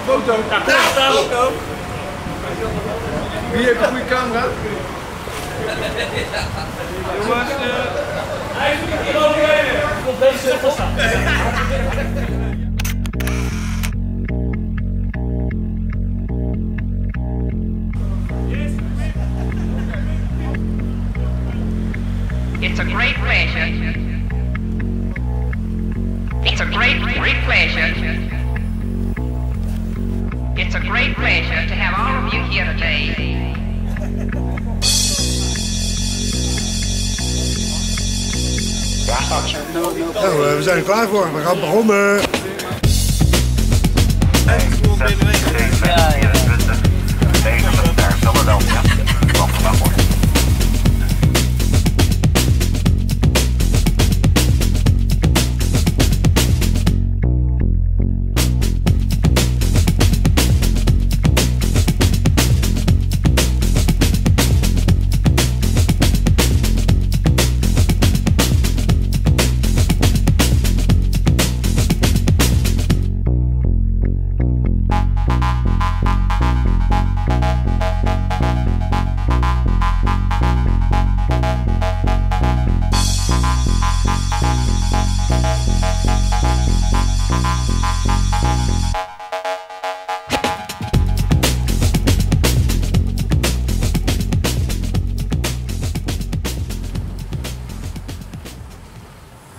Foto. Ja, foto. Wie heeft een goede camera? Jongens, hij is een keer overheen. Komt deze stil staan. It's a great pleasure. It's a great pleasure. It's a great pleasure to have all of you here today. Nou, we zijn er klaar voor. We gaan begonnen.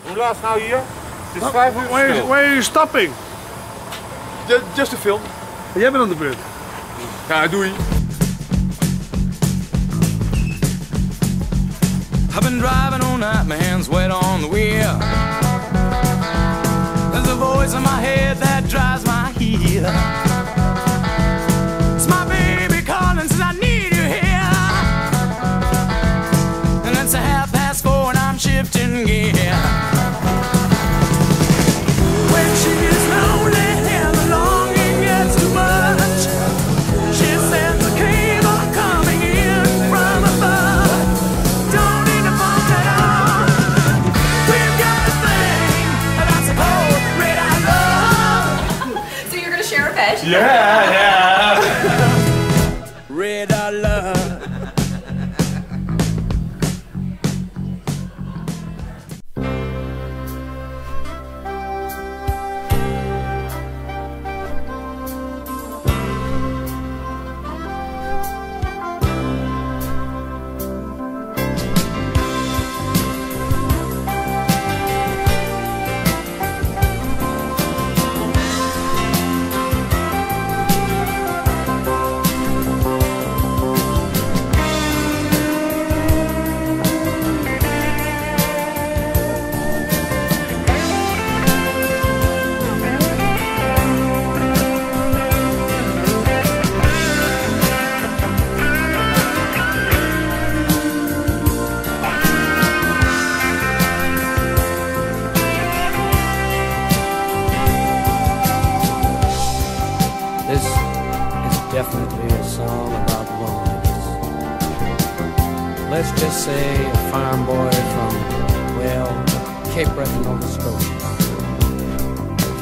Hoe laat nou hier? Het is 5 uur. Where are you stopping? Just a film. Jij bent aan de beurt. Ja, doei. I've been driving all night, my hands wet on the wheel. There's a voice in my head that drives my heel. It's my baby calling, says I need you here. And it's 4:30 and I'm shifting gear. When she is lonely and the longing gets too much, she sends a cable coming in from above. Don't need to pump that on. We've got a thing that's a cold red I love. So you're gonna share a bed? Yeah. Red I love. This is definitely a song about loneliness. Let's just say a farm boy from, well, Cape Breton, Nova Scotia.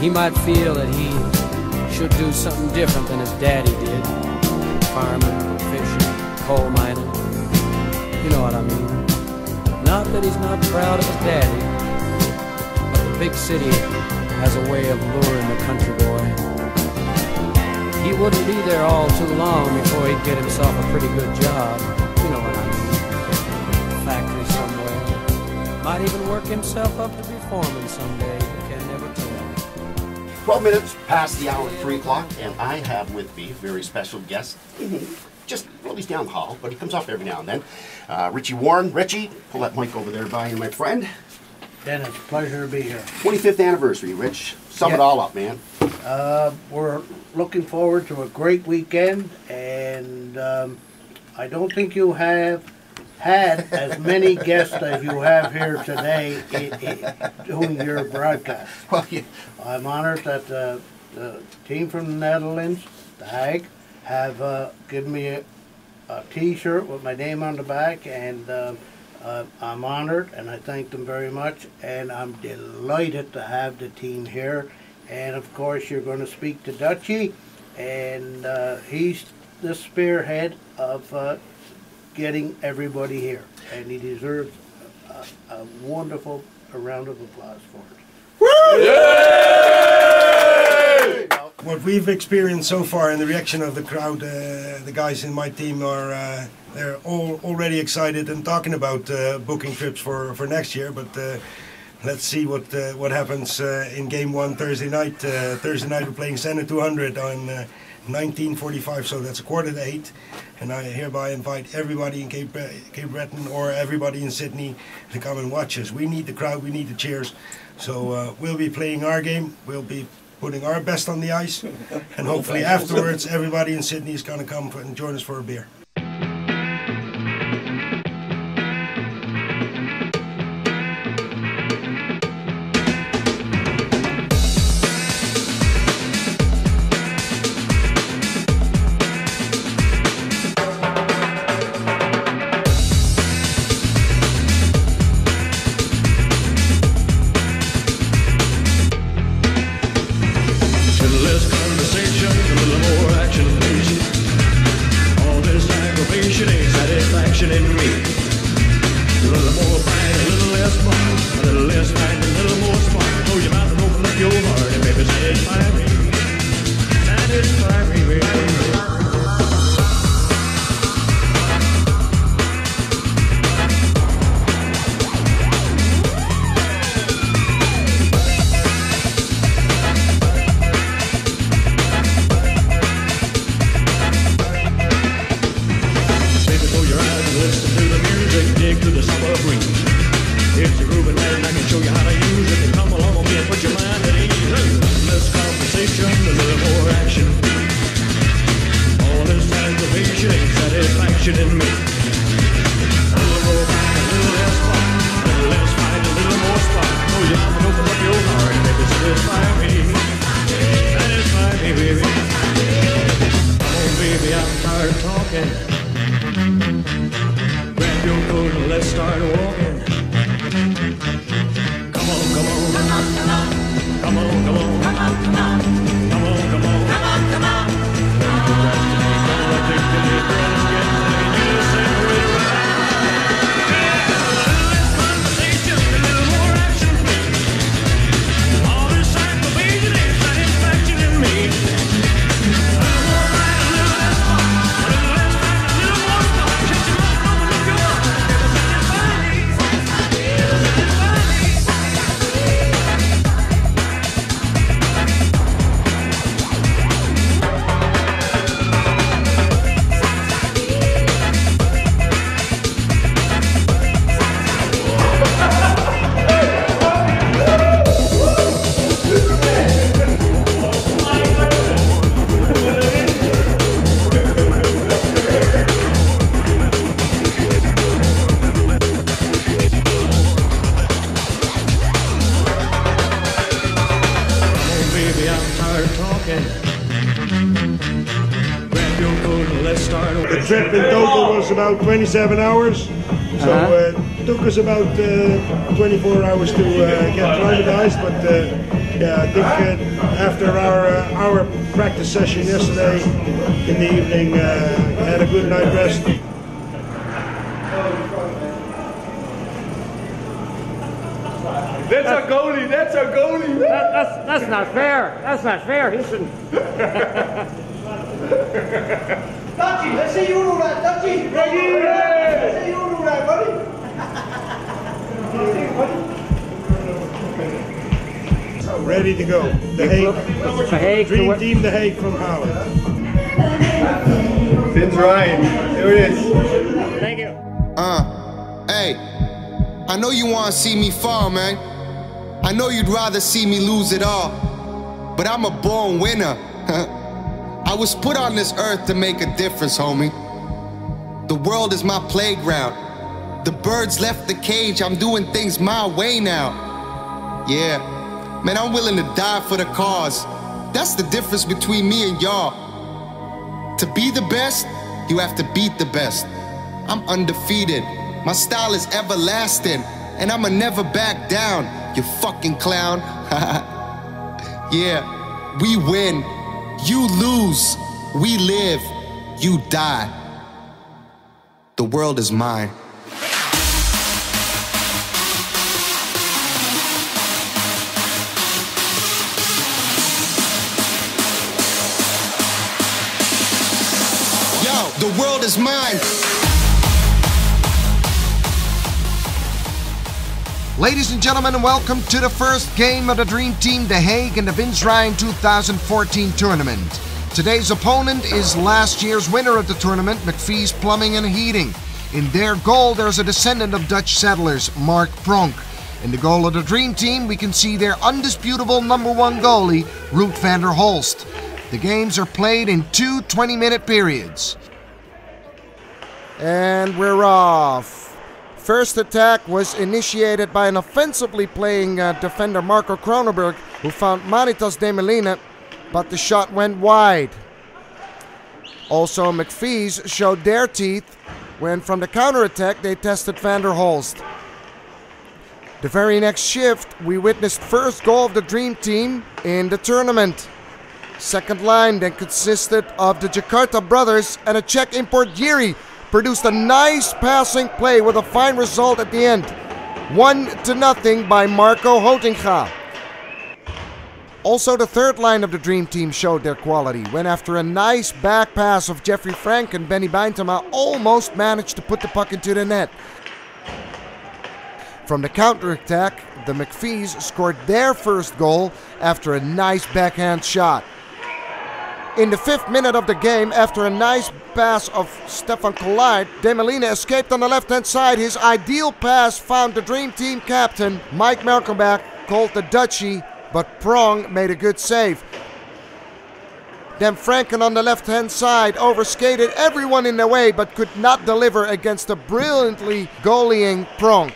He might feel that he should do something different than his daddy did. Farming, fishing, coal mining. You know what I mean. Not that he's not proud of his daddy, but the big city has a way of luring the country boy. He wouldn't be there all too long before he'd get himself a pretty good job. You know what I mean. A factory somewhere. Might even work himself up to be foreman someday. You can never tell. 12 minutes past the hour of 3 o'clock, and I have with me a very special guest. Just, well, he's down the hall, but he comes up every now and then. Richie Warren. Richie, pull that mic over there by you, my friend. Dennis, pleasure to be here. 25th anniversary, Rich. Sum it all up, man. We're looking forward to a great weekend, and I don't think you have had as many guests as you have here today doing your broadcast. Well, yeah. I'm honored that the team from the Netherlands, the Hague, have given me a T-shirt with my name on the back, and I'm honored, and I thank them very much, and I'm delighted to have the team here. And of course, you're going to speak to Dutchie, and he's the spearhead of getting everybody here, and he deserves a wonderful round of applause for it. What we've experienced so far in the reaction of the crowd, the guys in my team are they're all already excited and talking about booking trips for next year. But let's see what happens in Game 1 Thursday night. Thursday night we're playing Center 200 on 1945, so that's 7:45. And I hereby invite everybody in Cape Breton or everybody in Sydney to come and watch us. We need the crowd, we need the cheers. So we'll be playing our game, we'll be putting our best on the ice, and hopefully afterwards everybody in Sydney is going to come and join us for a beer. The trip in total was about 27 hours, so it took us about 24 hours to get acclimatized, but yeah, I think after our practice session yesterday in the evening, had a good night rest. That's our goalie, that's our goalie. That's not fair. That's not fair. He shouldn't. Dutchie, let's see you do that, Dutchie. Let's see you do that, buddy. Ready to go. The Hague. Dream Team The Hague from Holland. Vince Ryan, there it is. Thank you. Hey, I know you want to see me fall, man. I know you'd rather see me lose it all, but I'm a born winner. I was put on this earth to make a difference, homie. The world is my playground. The birds left the cage, I'm doing things my way now. Yeah, man, I'm willing to die for the cause. That's the difference between me and y'all. To be the best, you have to beat the best. I'm undefeated. My style is everlasting, and I'ma never back down, you fucking clown. Yeah, we win. You lose, we live, you die. The world is mine. Yo, the world is mine. Ladies and gentlemen, welcome to the first game of the Dream Team The Hague in the Vince Ryan 2014 tournament. Today's opponent is last year's winner of the tournament, McPhee's Plumbing and Heating. In their goal, there's a descendant of Dutch settlers, Mark Pronk. In the goal of the Dream Team, we can see their undisputable #1 goalie, Ruud van der Holst. The games are played in 2 20-minute periods. And we're off. First attack was initiated by an offensively playing defender, Marco Kronenberg, who found Maritas Demeline, but the shot went wide. Also, McPhee's showed their teeth when from the counterattack they tested Van der Holst. The very next shift, we witnessed first goal of the Dream Team in the tournament. Second line then consisted of the Jakarta brothers and a Czech import Jiri, produced a nice passing play with a fine result at the end. 1-0 by Marco Hotinga. Also, the third line of the Dream Team showed their quality when after a nice back pass of Jeffrey Frank and Benny Beintema almost managed to put the puck into the net. From the counterattack, the McPhees scored their first goal after a nice backhand shot. In the 5th minute of the game, after a nice pass of Stefan Collard, Demeline escaped on the left-hand side. His ideal pass found the Dream Team captain, Mike Merkelbach, called the Dutchie, but Prong made a good save. Then Franken on the left-hand side overskated everyone in the way, but could not deliver against a brilliantly goalieing Prong.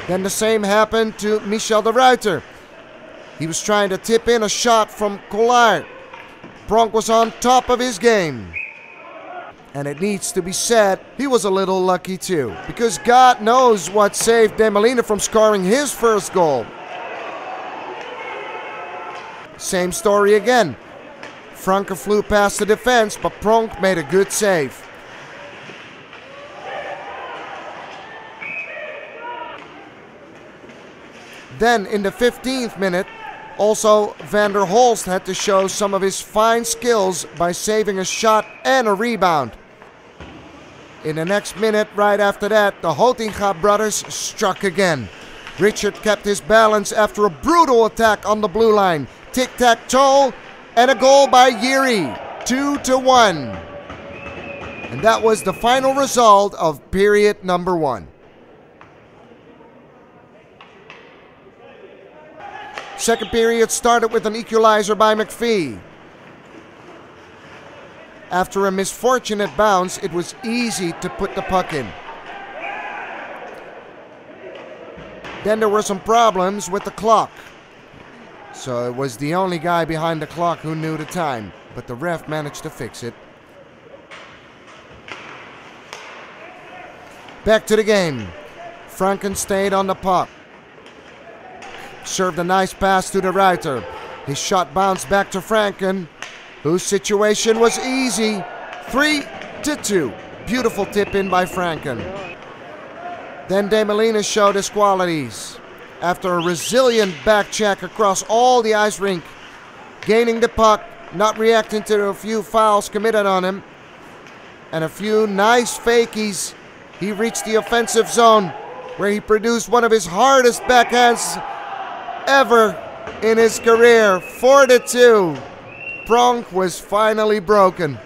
Then the same happened to Michel de Ruiter. He was trying to tip in a shot from Collard. Pronk was on top of his game. And it needs to be said, he was a little lucky too, because God knows what saved Demeline from scoring his first goal. Same story again. Franke flew past the defense, but Pronk made a good save. Then in the 15th minute, also Van der Holst had to show some of his fine skills by saving a shot and a rebound. In the next minute, right after that, the Hotinga brothers struck again. Richard kept his balance after a brutal attack on the blue line. Tic-tac-toe, and a goal by Jiri, 2-1. And that was the final result of period number 1. Second period started with an equalizer by McPhee. After a misfortunate bounce, it was easy to put the puck in. Then there were some problems with the clock. So it was the only guy behind the clock who knew the time, but the ref managed to fix it. Back to the game. Franken stayed on the puck. Served a nice pass to the Ruiter. His shot bounced back to Franken, whose situation was easy. 3-2. Beautiful tip in by Franken. Then Demeline showed his qualities. After a resilient back check across all the ice rink, gaining the puck, not reacting to a few fouls committed on him, and a few nice fakies, he reached the offensive zone where he produced one of his hardest backhands ever in his career. 4-2. Pronk was finally broken.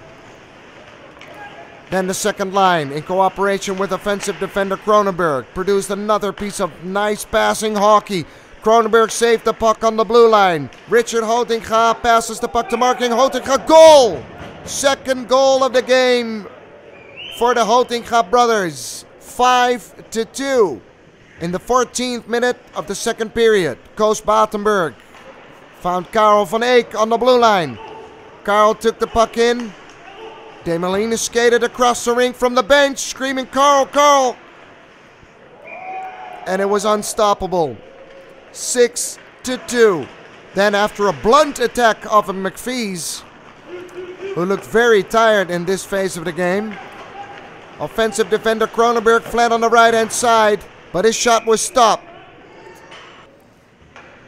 Then the second line, in cooperation with offensive defender Kronenberg, produced another piece of nice passing hockey. Kronenberg saved the puck on the blue line. Richard Hotinga passes the puck to Marking Hotinga. Goal! Second goal of the game for the Hotinga brothers. 5-2. In the 14th minute of the second period, Koos Batenburg found Karel van Eyck on the blue line. Karel took the puck in. Demeline skated across the rink from the bench, screaming, "Karel, Karel!" And it was unstoppable. 6-2. Then after a blunt attack of McPhee's, who looked very tired in this phase of the game, offensive defender Cronenberg fled on the right-hand side, but his shot was stopped.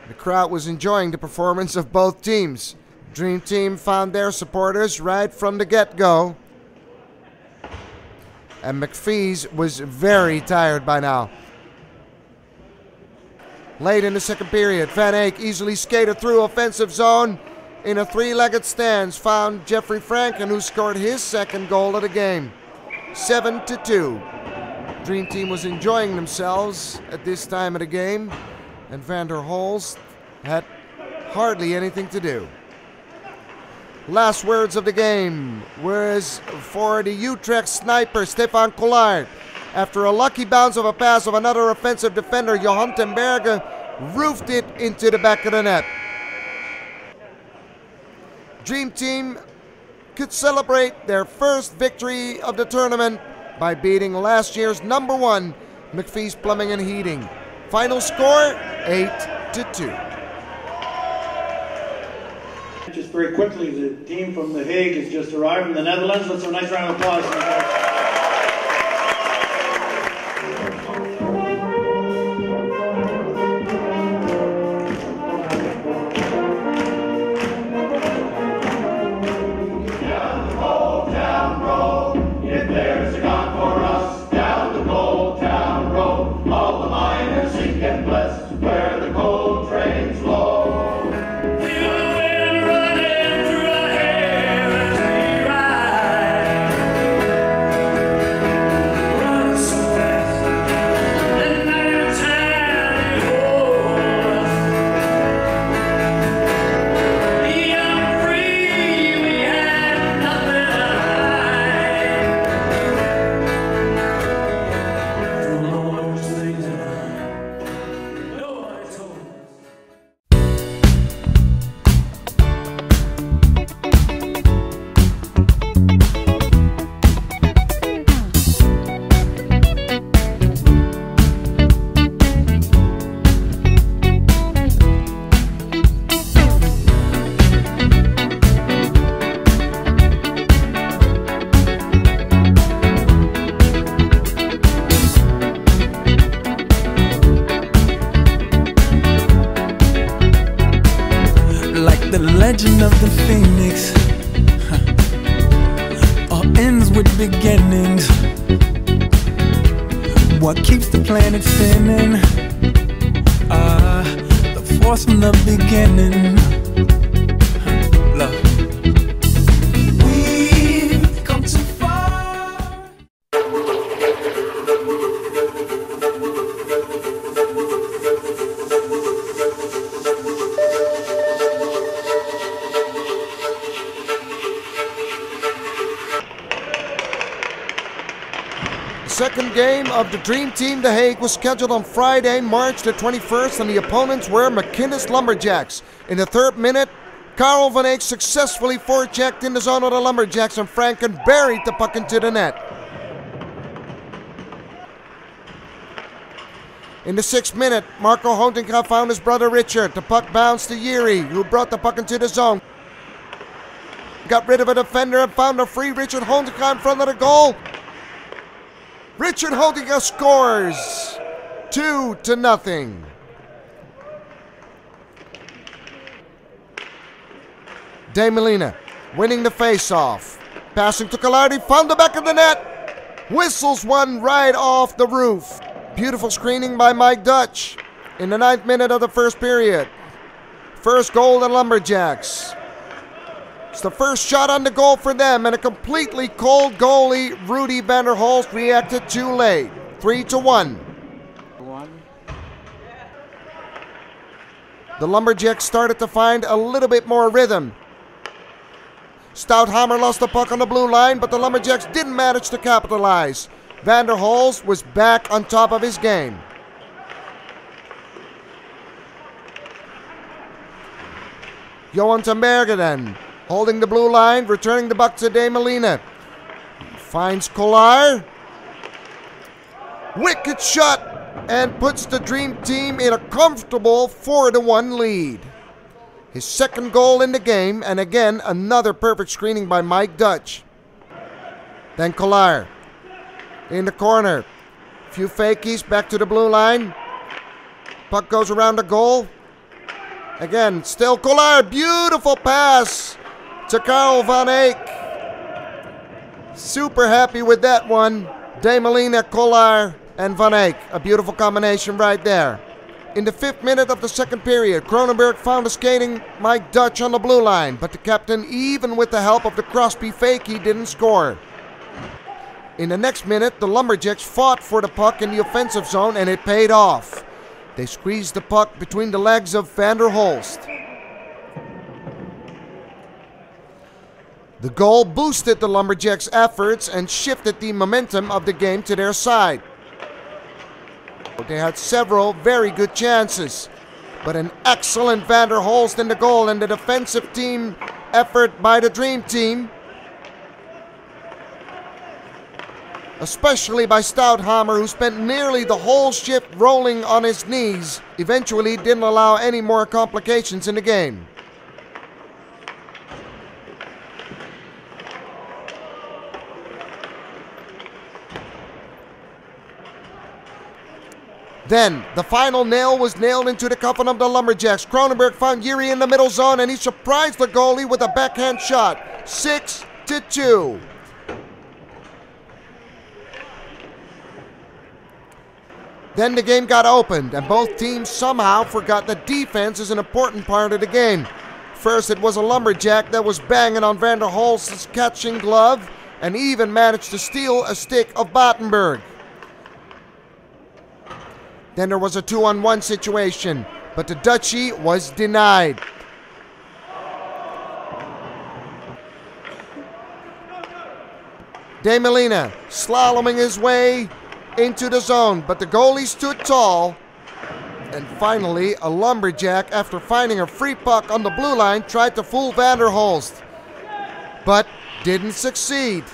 The crowd was enjoying the performance of both teams. Dream Team found their supporters right from the get-go. And McPhee's was very tired by now. Late in the second period, Van Eyck easily skated through offensive zone in a three-legged stance, found Jeffrey Franken, who scored his second goal of the game. 7-2. Dream Team was enjoying themselves at this time of the game, and Van der Holst had hardly anything to do. Last words of the game was for the Utrecht sniper, Stefan Collard. After a lucky bounce of a pass of another offensive defender, Johan ten Berge roofed it into the back of the net. Dream Team could celebrate their first victory of the tournament by beating last year's #1, McPhee's Plumbing and Heating. Final score, 8-2. Just very quickly, the team from The Hague has just arrived from the Netherlands. Let's have a nice round of applause. The legend of the phoenix all ends with beginnings. What keeps the planet spinning? The force from the beginning. Love. We've come too far. Second game of the Dream Team The Hague was scheduled on Friday, March the 21st, and the opponents were McInnes Lumberjacks. In the third minute, Karel van Eyck successfully forechecked in the zone of the Lumberjacks, and Franken buried the puck into the net. In the 6th minute, Marco Hontinga found his brother Richard. The puck bounced to Yeri, who brought the puck into the zone. Got rid of a defender and found a free Richard Hontinga in front of the goal. Richard Hontinga scores 2-0. De Molina winning the face-off. Passing to Collardi, found the back of the net. Whistles one right off the roof. Beautiful screening by Mike Dutch in the 9th minute of the first period. First goal of the Lumberjacks. It's the first shot on the goal for them, and a completely cold goalie, Rudy van der Holst, reacted too late. 3-1. The Lumberjacks started to find a little bit more rhythm. Stouthammer lost the puck on the blue line, but the Lumberjacks didn't manage to capitalize. Van der Holst was back on top of his game. Johan ten Berge then, holding the blue line, returning the puck to De Molina. Finds Collard. Wicked shot, and puts the Dream Team in a comfortable 4-1 lead. His second goal in the game, and again another perfect screening by Mike Dutch. Then Kolar in the corner. Few fakies back to the blue line. Puck goes around the goal. Again, still Kolar. Beautiful pass to Carl van Eyck. Super happy with that one. De Molina, Kolar, and Van Eyck. A beautiful combination right there. In the 5th minute of the second period, Kronenberg found a skating Mike Dutch on the blue line, but the captain, even with the help of the Crosby fakie, didn't score. In the next minute, the Lumberjacks fought for the puck in the offensive zone, and it paid off. They squeezed the puck between the legs of Van der Holst. The goal boosted the Lumberjacks' efforts and shifted the momentum of the game to their side. They had several very good chances, but an excellent Van der Holst in the goal and the defensive team effort by the Dream Team, especially by Stouthammer, who spent nearly the whole shift rolling on his knees, eventually didn't allow any more complications in the game. Then, the final nail was nailed into the coffin of the Lumberjacks. Kronenberg found Yuri in the middle zone, and he surprised the goalie with a backhand shot. 6-2. Then the game got opened, and both teams somehow forgot that defense is an important part of the game. First, it was a Lumberjack that was banging on Van der Holst's catching glove, and even managed to steal a stick of Battenberg. Then there was a 2-on-1 situation, but the Dutchie was denied. De Molina slaloming his way into the zone, but the goalie stood tall. And finally, a Lumberjack, after finding a free puck on the blue line, tried to fool Van der Holst, but didn't succeed.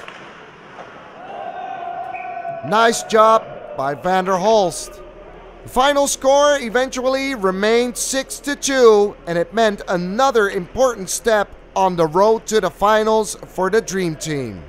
Nice job by Van der Holst. The final score eventually remained 6-2, and it meant another important step on the road to the finals for the Dream Team.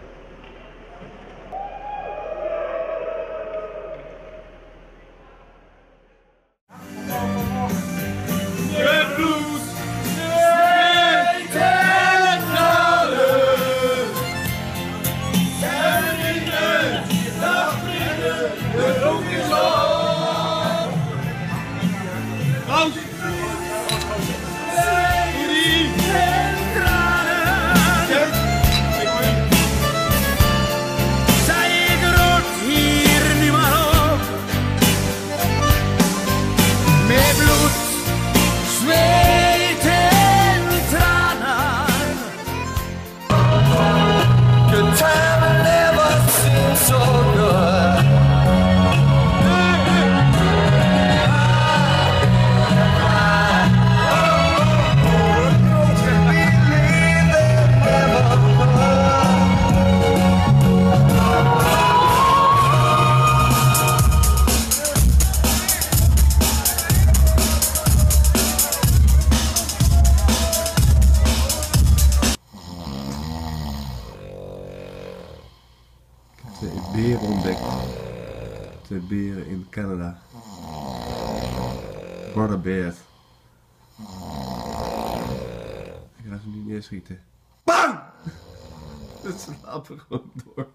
Beren ontdekt. 2 beren in Canada. Brother Bear. Ik ga ze niet neerschieten. BAM! Dat slapen gewoon door.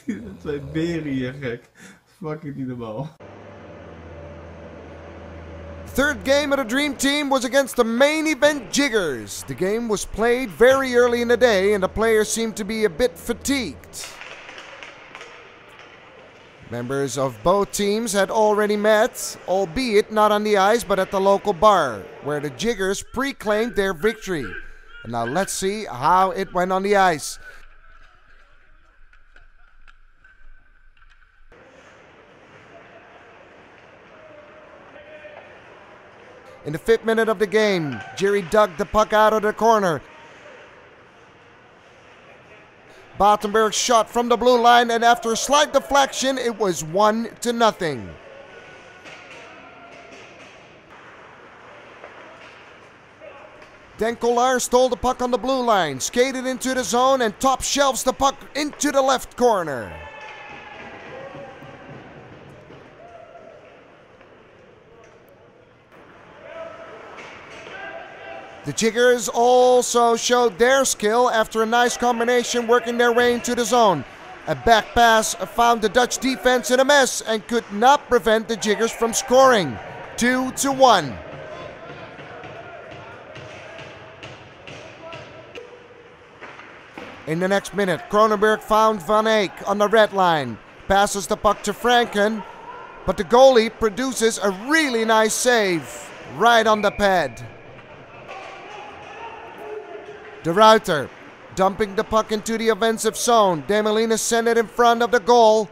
Die 2 beren hier, gek. Fucking niet normaal. Third game of the Dream Team was against the main event Jiggers. The game was played very early in the day and the players seemed to be a bit fatigued. Members of both teams had already met, albeit not on the ice but at the local bar, where the Jiggers pre-claimed their victory. And now let's see how it went on the ice. In the 5th minute of the game, Jerry dug the puck out of the corner. Battenberg shot from the blue line, and after a slight deflection, it was 1-0. Then Kolar stole the puck on the blue line, skated into the zone, and top shelves the puck into the left corner. The Jiggers also showed their skill after a nice combination working their way into the zone. A back pass found the Dutch defense in a mess and could not prevent the Jiggers from scoring. 2-1. In the next minute, Kronenberg found Van Eyck on the red line. Passes the puck to Franken, but the goalie produces a really nice save right on the pad. De Ruiter dumping the puck into the offensive zone. Demelina sent it in front of the goal,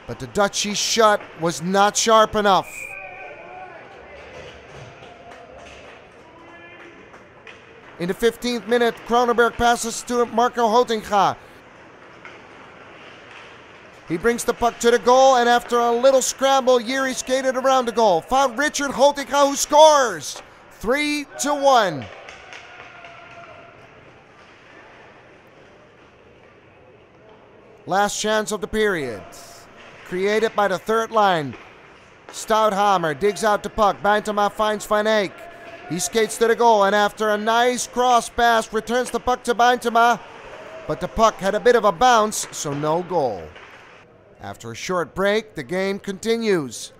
but the Dutchie shot was not sharp enough. In the 15th minute, Kronenberg passes to Marco Hotinga. He brings the puck to the goal, and after a little scramble, Yuri skated around the goal. Found Richard Hotinga, who scores. 3-1. Last chance of the period. Created by the third line. Stouthammer digs out the puck. Bijntema finds Van Eyck. He skates to the goal, and after a nice cross pass, returns the puck to Bijntema. But the puck had a bit of a bounce, so no goal. After a short break, the game continues.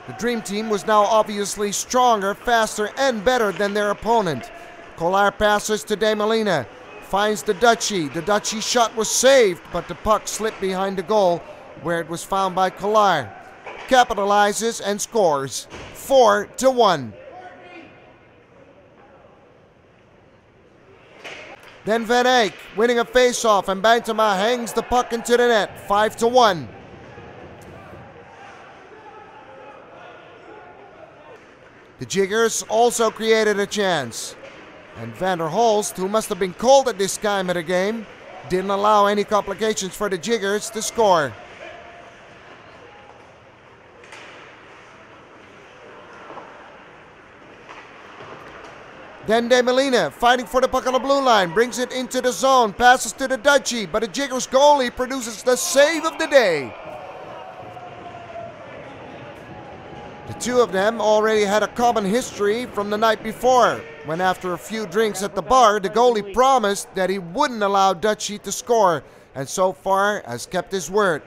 The Dream Team was now obviously stronger, faster, and better than their opponent. Kolar passes to Demelina. Finds the Dutchie. The Dutchie shot was saved, but the puck slipped behind the goal, where it was found by Kolar. Capitalizes and scores. 4-1. Then Van Eyck winning a face-off, and Bijntema hangs the puck into the net. 5-1. The Jiggers also created a chance. And Van der Holst, who must have been called at this time of the game, didn't allow any complications for the Jiggers to score. Then Demelina, fighting for the puck on the blue line, brings it into the zone, passes to the Dutchie, but the Jiggers goalie produces the save of the day. The two of them already had a common history from the night before, when after a few drinks at the bar, the goalie promised that he wouldn't allow Dutchie to score, and so far has kept his word.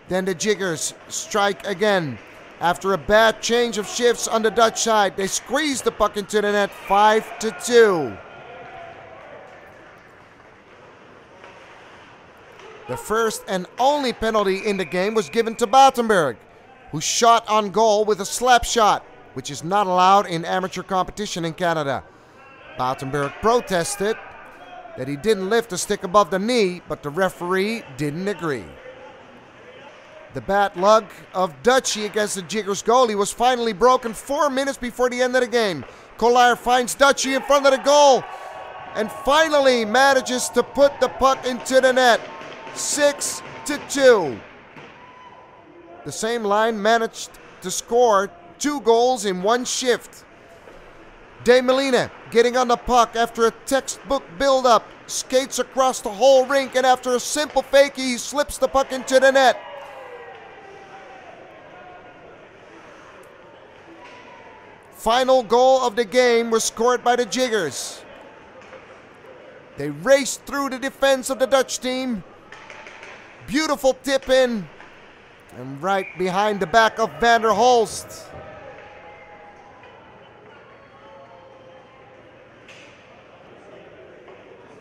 Then the Jiggers strike again. After a bad change of shifts on the Dutch side, they squeeze the puck into the net. 5-2. The first and only penalty in the game was given to Battenberg, who shot on goal with a slap shot, which is not allowed in amateur competition in Canada. Battenberg protested that he didn't lift the stick above the knee, but the referee didn't agree. The bad luck of Dutchie against the Jiggers goalie was finally broken 4 minutes before the end of the game. Kolar finds Dutchie in front of the goal and finally manages to put the puck into the net. 6-2. The same line managed to score 2 goals in one shift. Demelina getting on the puck after a textbook build-up, skates across the whole rink, and after a simple fake, he slips the puck into the net. Final goal of the game was scored by the Jiggers. They raced through the defense of the Dutch team. Beautiful tip in, and right behind the back of Van der Holst.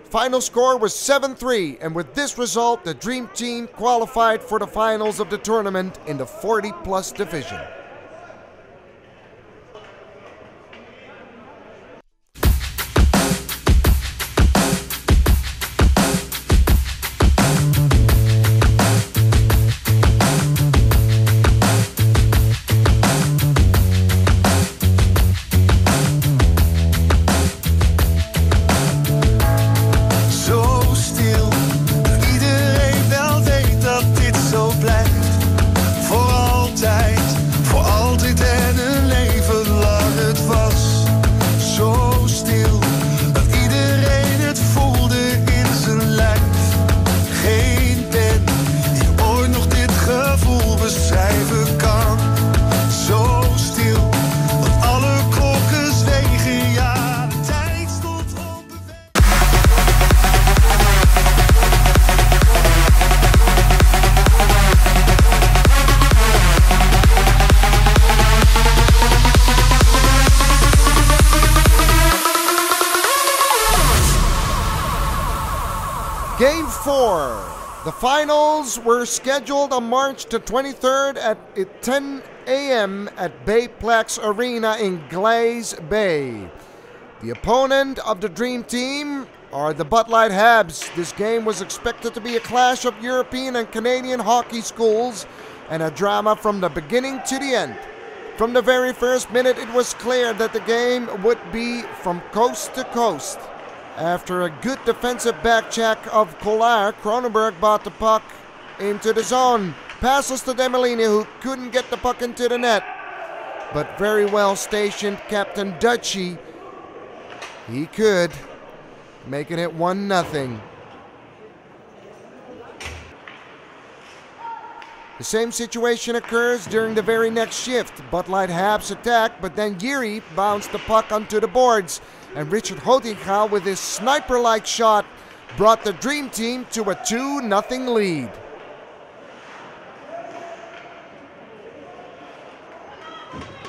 Final score was 7-3, and with this result, the Dream Team qualified for the finals of the tournament in the 40-plus division. Zo stil, iedereen belt Game 4. The finals were scheduled on March the 23rd at 10 a.m. at Bayplex Arena in Glaze Bay. The opponent of the Dream Team are the Bud Light Habs. This game was expected to be a clash of European and Canadian hockey schools and a drama from the beginning to the end. From the very first minute, it was clear that the game would be from coast to coast. After a good defensive back check of Collar, Cronenberg brought the puck into the zone. Passes to Demolini, who couldn't get the puck into the net. But very well stationed Captain Dutchy, he could, making it 1-0. The same situation occurs during the very next shift. Bud Light Habs attack, but then Yuri bounced the puck onto the boards, and Richard Hotinga, with his sniper-like shot, brought the Dream Team to a 2-0 lead.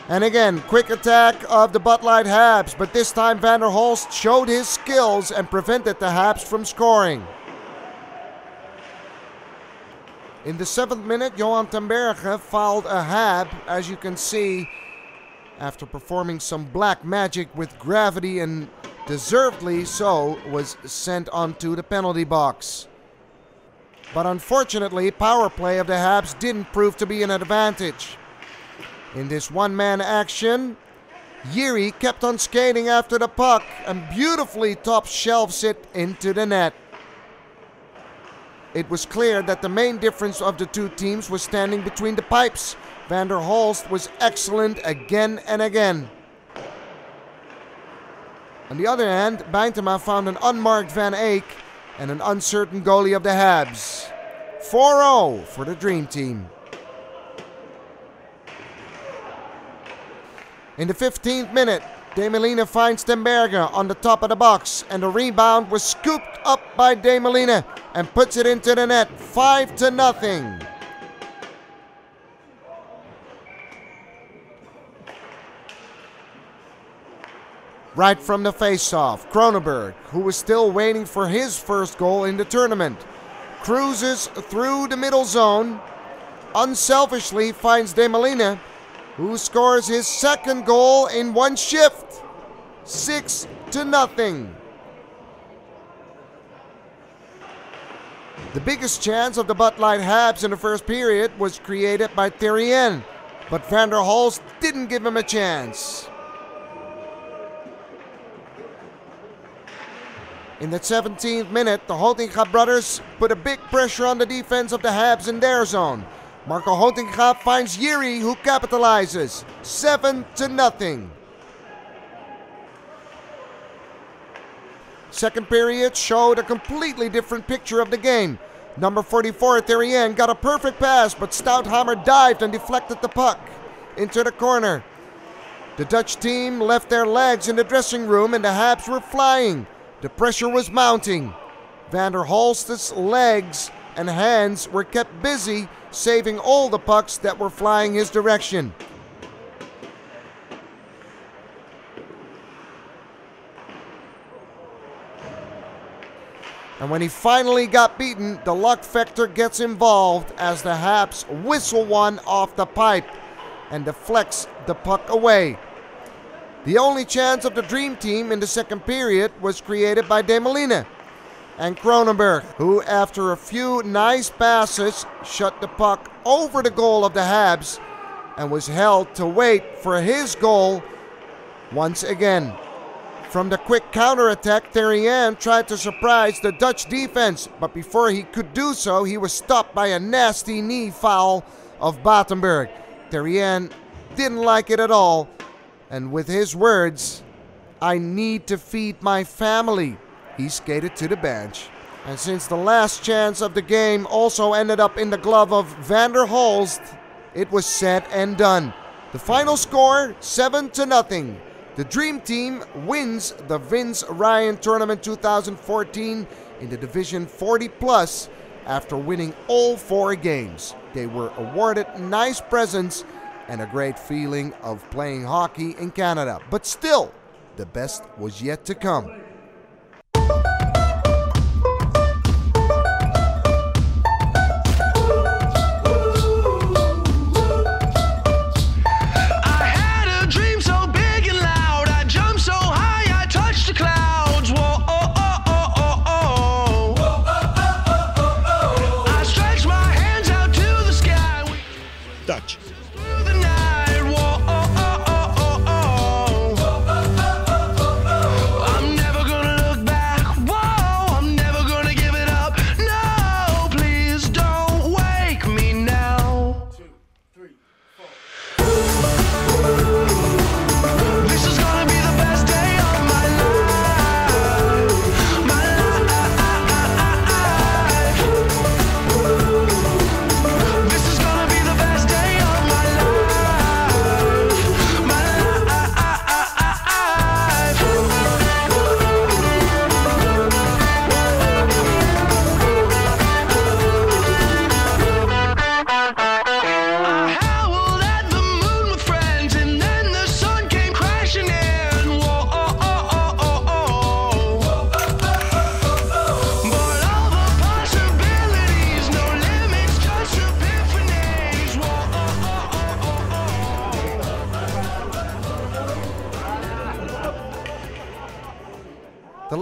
And again, quick attack of the Bud Light Habs, but this time Van der Holst showed his skills and prevented the Habs from scoring. In the 7th minute, Johan Temberge fouled a Hab, as you can see, after performing some black magic with gravity, and deservedly so, was sent onto the penalty box. But unfortunately, power play of the Habs didn't prove to be an advantage. In this one-man action, Yuri kept on skating after the puck and beautifully top shelves it into the net. It was clear that the main difference of the two teams was standing between the pipes. Van der Holst was excellent again and again. On the other hand, Bijntema found an unmarked Van Eyck and an uncertain goalie of the Habs. 4-0 for the Dream Team. In the 15th minute, Demolini finds Temberge on the top of the box, and the rebound was scooped up by Demolini and puts it into the net, 5-0. Right from the face-off, Cronenberg, who was still waiting for his first goal in the tournament, cruises through the middle zone, unselfishly finds Demolini, who scores his second goal in one shift, 6-0. The biggest chance of the Bud Light Habs in the first period was created by Therrien, but Van der Holst didn't give him a chance. In the 17th minute, the Hotinga brothers put a big pressure on the defense of the Habs in their zone. Marco Hotinga finds Yuri, who capitalizes, 7-0. Second period showed a completely different picture of the game. Number 44, Therrien, got a perfect pass, but Stouthammer dived and deflected the puck into the corner. The Dutch team left their legs in the dressing room and the Habs were flying. The pressure was mounting. Van der Holst's legs and hands were kept busy, saving all the pucks that were flying his direction. And when he finally got beaten, the luck factor gets involved as the Habs whistle one off the pipe and deflects the puck away. The only chance of the Dream Team in the second period was created by Demolini and Cronenberg, who after a few nice passes shot the puck over the goal of the Habs and was held to wait for his goal once again. From the quick counterattack, Therrien tried to surprise the Dutch defense, but before he could do so, he was stopped by a nasty knee foul of Battenberg. Therrien didn't like it at all, and with his words, "I need to feed my family," he skated to the bench. And since the last chance of the game also ended up in the glove of Van der Holst, it was said and done. The final score, 7-0. The Dream Team wins the Vince Ryan Tournament 2014 in the Division 40+ after winning all 4 games. They were awarded nice presents and a great feeling of playing hockey in Canada. But still, the best was yet to come.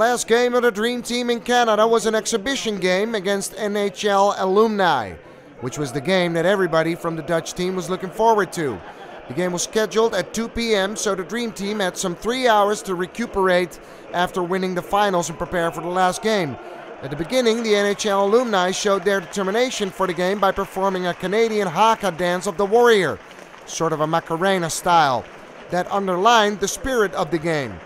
last game of the Dream Team in Canada was an exhibition game against NHL Alumni, which was the game that everybody from the Dutch team was looking forward to. The game was scheduled at 2 p.m., so the Dream Team had some 3 hours to recuperate after winning the finals and prepare for the last game. At the beginning, the NHL Alumni showed their determination for the game by performing a Canadian haka dance of the warrior, sort of a Macarena style, that underlined the spirit of the game.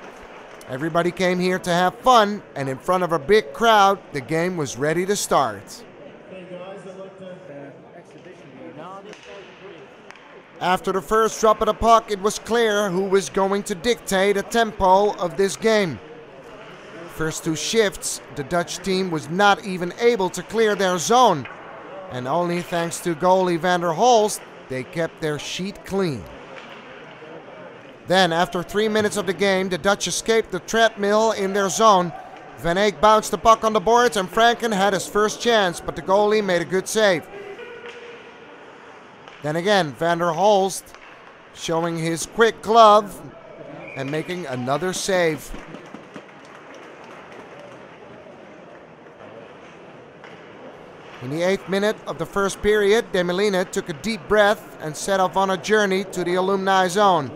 Everybody came here to have fun, and in front of a big crowd, the game was ready to start. After the first drop of the puck, it was clear who was going to dictate the tempo of this game. First 2 shifts, the Dutch team was not even able to clear their zone, and only thanks to goalie Van der Holst, they kept their sheet clean. Then, after 3 minutes of the game, the Dutch escaped the treadmill in their zone. Van Eyck bounced the puck on the boards and Franken had his first chance, but the goalie made a good save. Then again, Van der Holst showing his quick glove and making another save. In the 8th minute of the first period, Demelina took a deep breath and set off on a journey to the Alumni zone.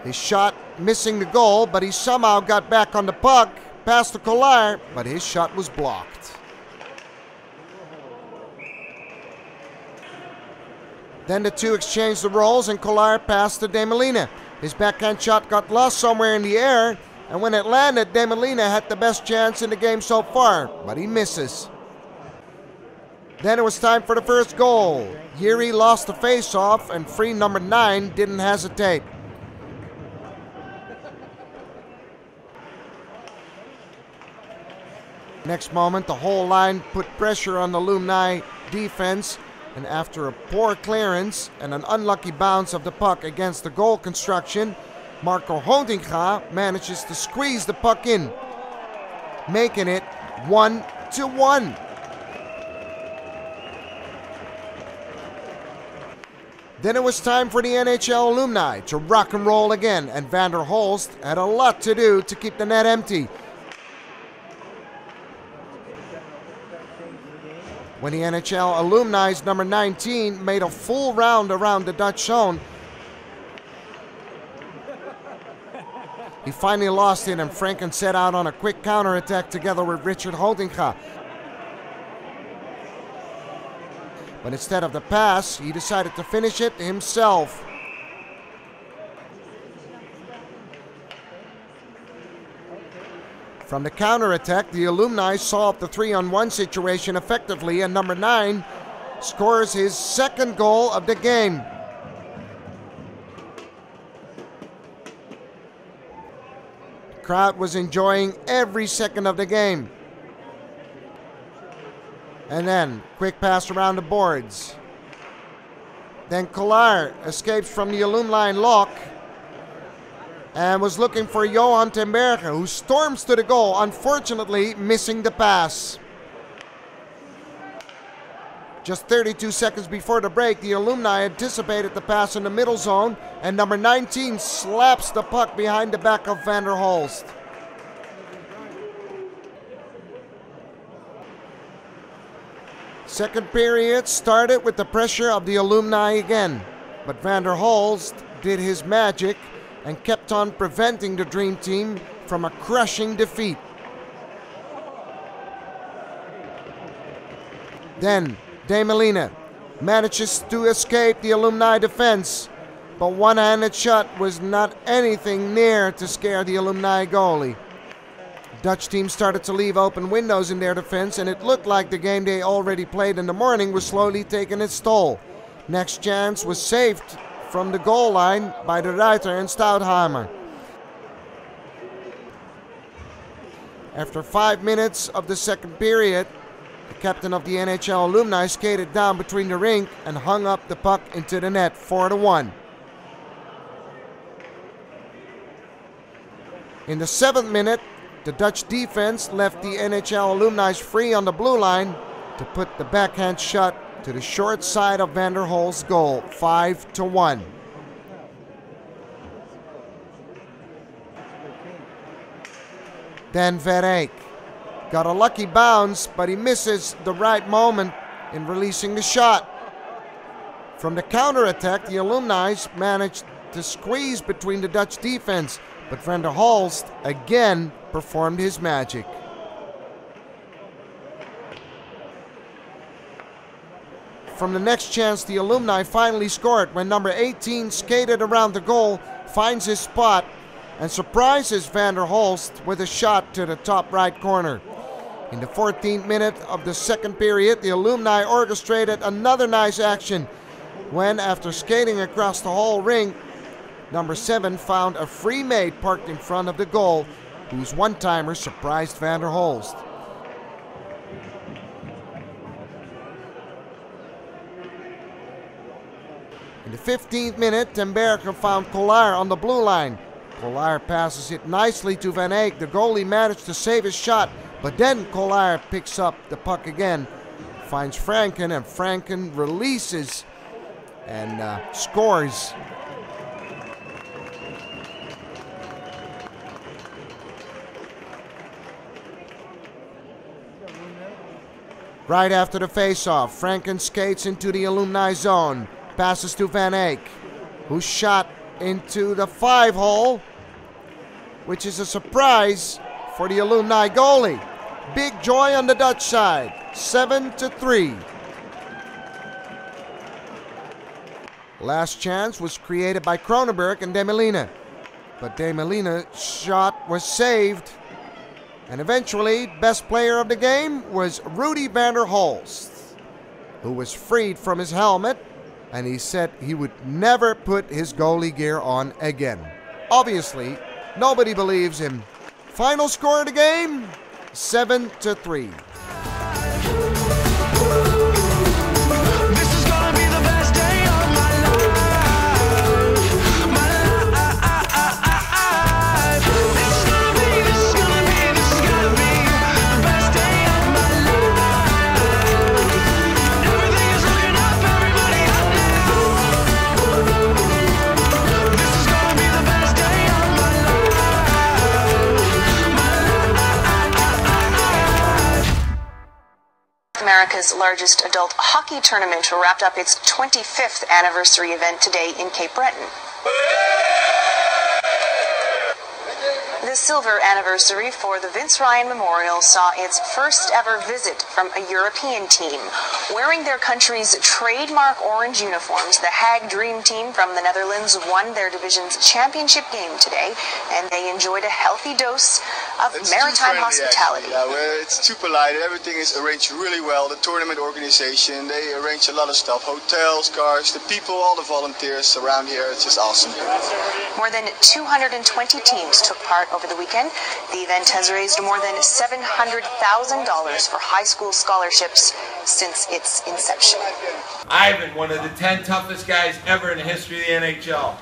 His shot missing the goal, but he somehow got back on the puck, past the Collard, but his shot was blocked. Then the two exchanged the roles and Collard passed to Demelina. His backhand shot got lost somewhere in the air, and when it landed, Demelina had the best chance in the game so far, but he misses. Then it was time for the first goal. Yuri lost the face-off, and free number 9 didn't hesitate. Next moment, the whole line put pressure on the Alumni defense, and after a poor clearance and an unlucky bounce of the puck against the goal construction, Marco Holdinga manages to squeeze the puck in, making it 1-1. Then it was time for the NHL Alumni to rock and roll again, and Van der Holst had a lot to do to keep the net empty. When the NHL Alumni's number 19 made a full round around the Dutch zone, he finally lost it, and Franken set out on a quick counterattack together with Richard Holdinga. But instead of the pass, he decided to finish it himself. From the counterattack, the Alumni solved the 3-on-1 situation effectively, and number 9 scores his second goal of the game. The crowd was enjoying every second of the game. And then, quick pass around the boards. Then Collard escapes from the Alumni lock and was looking for Johan Tenberger, who storms to the goal, unfortunately missing the pass. Just 32 seconds before the break, the Alumni anticipated the pass in the middle zone, and number 19 slaps the puck behind the back of Van der Holst. Second period started with the pressure of the Alumni again, but Van der Holst did his magic and kept on preventing the Dream Team from a crushing defeat. Then Demelina manages to escape the Alumni defense, but one-handed shot was not anything near to scare the Alumni goalie. Dutch team started to leave open windows in their defense, and it looked like the game they already played in the morning was slowly taking its toll. Next chance was saved from the goal line by De Ruiter and Stoutheimer. After 5 minutes of the second period, the captain of the NHL Alumni skated down between the rink and hung up the puck into the net, 4-1. In the 7th minute, the Dutch defense left the NHL Alumni free on the blue line to put the backhand shot to the short side of Van der Holst's goal, 5-1. Then Van Eyck got a lucky bounce, but he misses the right moment in releasing the shot. From the counterattack, the Alumni managed to squeeze between the Dutch defense, but Van der Hulst again performed his magic. From the next chance, the Alumni finally scored when number 18 skated around the goal, finds his spot, and surprises Van der Hulst with a shot to the top right corner. In the 14th minute of the second period, the Alumni orchestrated another nice action when, after skating across the whole ring, number 7 found a free mate parked in front of the goal, whose one-timer surprised Van der Hulst. In the 15th minute, Ten Bergen found Collard on the blue line. Collard passes it nicely to Van Eyck. The goalie managed to save his shot, but then Collard picks up the puck again, finds Franken, and Franken releases and scores. Right after the face-off, Franken skates into the Alumni zone, passes to Van Eyck, who shot into the 5-hole, which is a surprise for the Alumni goalie. Big joy on the Dutch side, 7-3. Last chance was created by Kronenberg and Demelina, but Demelina's shot was saved. And eventually, best player of the game was Rudy van der Hulst, who was freed from his helmet, and he said he would never put his goalie gear on again. Obviously, nobody believes him. Final score of the game, 7-3. America's largest adult hockey tournament wrapped up its 25th anniversary event today in Cape Breton. The silver anniversary for the Vince Ryan Memorial saw its first ever visit from a European team. Wearing their country's trademark orange uniforms, the Hague Dream Team from the Netherlands won their division's championship game today, and they enjoyed a healthy dose of maritime hospitality. Yeah, well, it's too polite. Everything is arranged really well. The tournament organization, they arrange a lot of stuff. Hotels, cars, the people, all the volunteers around here. It's just awesome. More than 220 teams took part over the weekend. The event has raised more than $700,000 for high school scholarships since its inception. Ivan, one of the 10 toughest guys ever in the history of the NHL.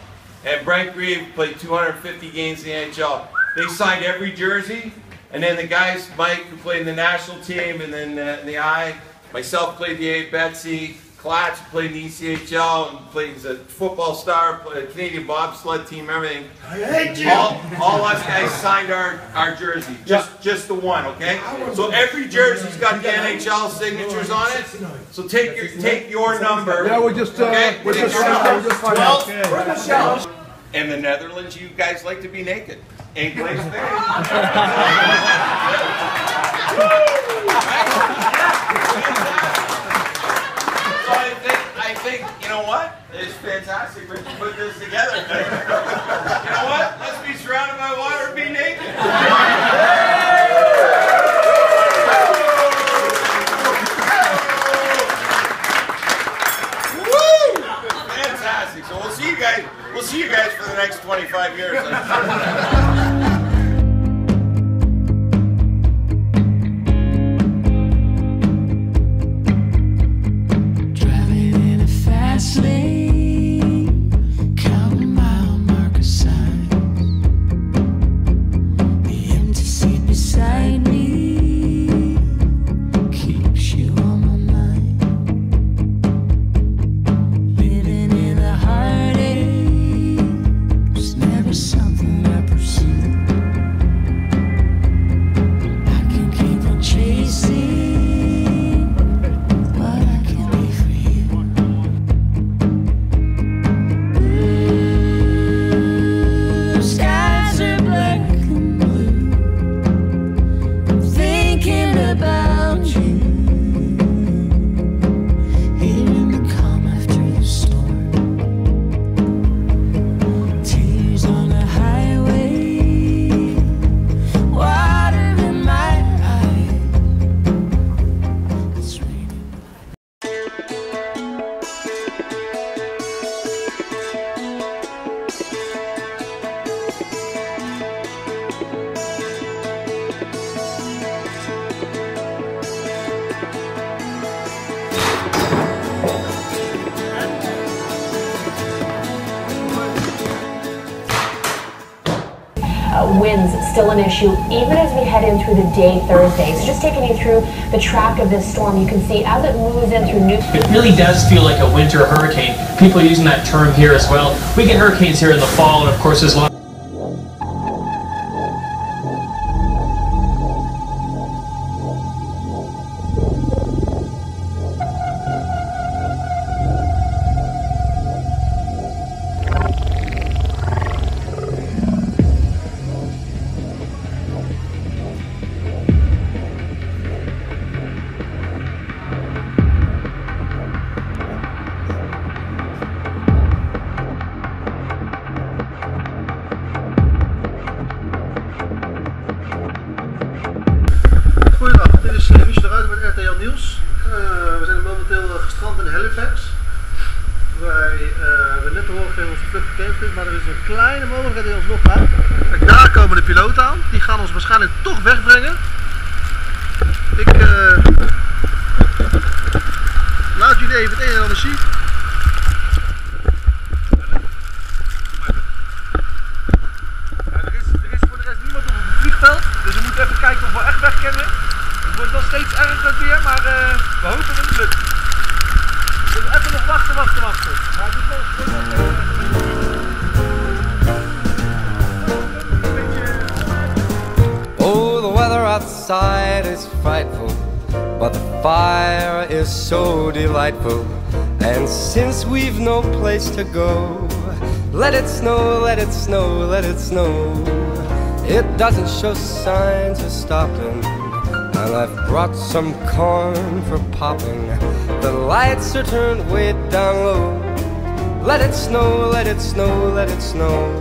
And Brent Grieve played 250 games in the NHL. They signed every jersey, and then the guys, Mike, who played in the national team, and then the I, myself played the A, Betsy, Klatch played in the ECHL, and played as a football star, Canadian bobsled team, everything. All us guys signed our jersey, just the one, okay? So every jersey's got the NHL signatures on it. So take your number. Yeah, we're just okay? we're just 12. In the Netherlands, you guys like to be naked. Ain't place there. So I think, you know what? It's fantastic we can put this together. You know what? Let's be surrounded by water and be naked. Woo! Fantastic. So we'll see you guys. We'll see you guys for the next 25 years. Counting mile marker signs, the empty seat still an issue even as we head in through the day Thursday. So just taking you through the track of this storm, you can see as it moves in through New... It really does feel like a winter hurricane. People are using that term here as well. We get hurricanes here in the fall, and of course there's a lot. Goedendag, dit is Michel de Ruiter met RTL Nieuws. We zijn momenteel gestrand in Halifax. Wij hebben net te horen gegeven onze vlucht gecanceld, maar er is een kleine mogelijkheid die ons nog gaat. Kijk, daar komen de piloten aan. Die gaan ons waarschijnlijk toch wegbrengen. Ik laat jullie even het een en ander zien. Er is voor de rest niemand op het vliegveld, dus we moeten even kijken of we echt weg kunnen. Het wordt wel steeds erger weer, maar we hopen dat het lukt. Dus even nog wachten. Maar het is wel Oh, the weather outside is frightful, but the fire is so delightful. And since we've no place to go, let it snow, let it snow, let it snow. It doesn't show signs of stopping, and I've brought some corn for popping. The lights are turned way down low. Let it snow, let it snow, let it snow.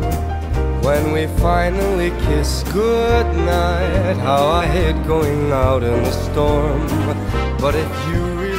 When we finally kiss goodnight, how I hate going out in the storm. But if you really